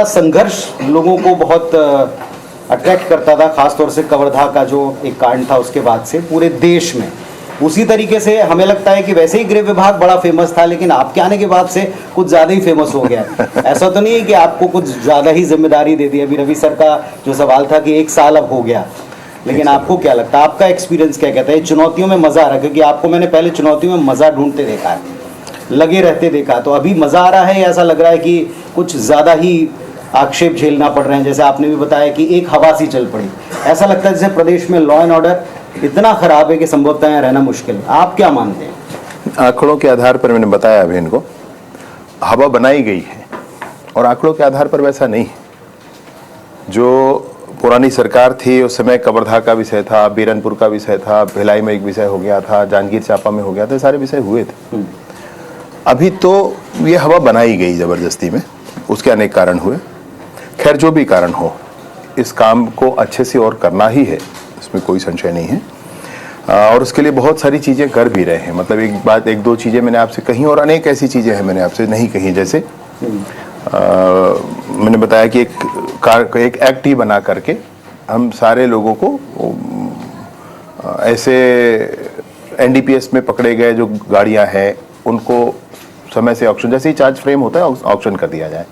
आपका संघर्ष लोगों को बहुत अट्रैक्ट करता था, खासतौर से कवर्धा का जो एक कांड था उसके बाद से पूरे देश में। उसी तरीके से हमें लगता है कि वैसे ही गृह विभाग बड़ा फेमस था, लेकिन आपके आने के बाद से कुछ ज़्यादा ही फेमस हो गया है। ऐसा तो नहीं है कि आपको कुछ ज़्यादा ही जिम्मेदारी दे दी? अभी रवि सर का जो सवाल था कि 1 साल अब हो गया, लेकिन आपको क्या लगता है, आपका एक्सपीरियंस क्या कहता है? चुनौतियों में मज़ा आ रहा है? क्योंकि आपको मैंने पहले चुनौतियों में मज़ा ढूंढते देखा है, लगे रहते देखा, तो अभी मज़ा आ रहा है या ऐसा लग रहा है कि कुछ ज़्यादा ही आक्षेप झेलना पड़ रहे हैं? जैसे आपने भी बताया कि एक हवा सी चल पड़ी, ऐसा लगता है जैसे प्रदेश में लॉ एंड ऑर्डर इतना खराब है कि संभवतः यहाँ रहना मुश्किल है। आप क्या मानते हैं? आंकड़ों के आधार पर मैंने बताया अभी इनको, हवा बनाई गई है और आंकड़ों के आधार पर वैसा नहीं है। जो पुरानी सरकार थी उस समय कवर्धा का विषय था, बीरनपुर का विषय था, भिलाई में एक विषय हो गया था, जांजगीर चांपा में हो गया था, सारे विषय हुए थे। अभी तो ये हवा बनाई गई जबरदस्ती में, उसके अनेक कारण हुए। खैर जो भी कारण हो, इस काम को अच्छे से और करना ही है, इसमें कोई संशय नहीं है। और उसके लिए बहुत सारी चीज़ें कर भी रहे हैं। मतलब एक दो चीज़ें मैंने आपसे कही और अनेक ऐसी चीज़ें हैं मैंने आपसे नहीं कही। जैसे मैंने बताया कि एक एक्ट ही बना करके हम सारे लोगों को ऐसे एनडीपीएस में पकड़े गए जो गाड़ियां हैं उनको समय से ऑक्शन, जैसे ही चार्ज फ्रेम होता है ऑक्शन कर दिया जाए।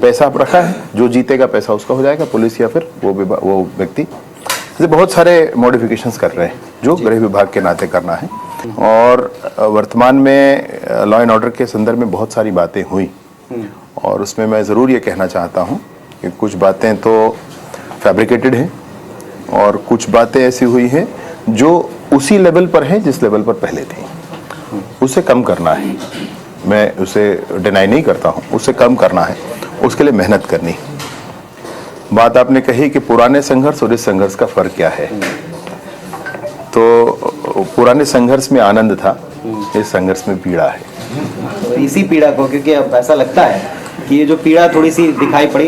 पैसा आप रखा है, जो जीतेगा पैसा उसका हो जाएगा, पुलिस या फिर वो व्यक्ति। ऐसे बहुत सारे मॉडिफिकेशंस कर रहे हैं जो गृह विभाग के नाते करना है। और वर्तमान में लॉ एंड ऑर्डर के संदर्भ में बहुत सारी बातें हुई और उसमें मैं ज़रूर ये कहना चाहता हूँ कि कुछ बातें तो फैब्रिकेटेड हैं और कुछ बातें ऐसी हुई हैं जो उसी लेवल पर हैं जिस लेवल पर पहले थी। उसे कम करना है, मैं उसे डिनाई नहीं करता हूँ, उसे कम करना है, उसके लिए मेहनत करनी। बात आपने कही कि पुराने संघर्ष और इस संघर्ष का फर्क क्या है, तो पुराने संघर्ष में आनंद था, इस संघर्ष में पीड़ा है। तो इसी पीड़ा को, क्योंकि अब ऐसा लगता है कि ये जो पीड़ा थोड़ी सी दिखाई पड़ी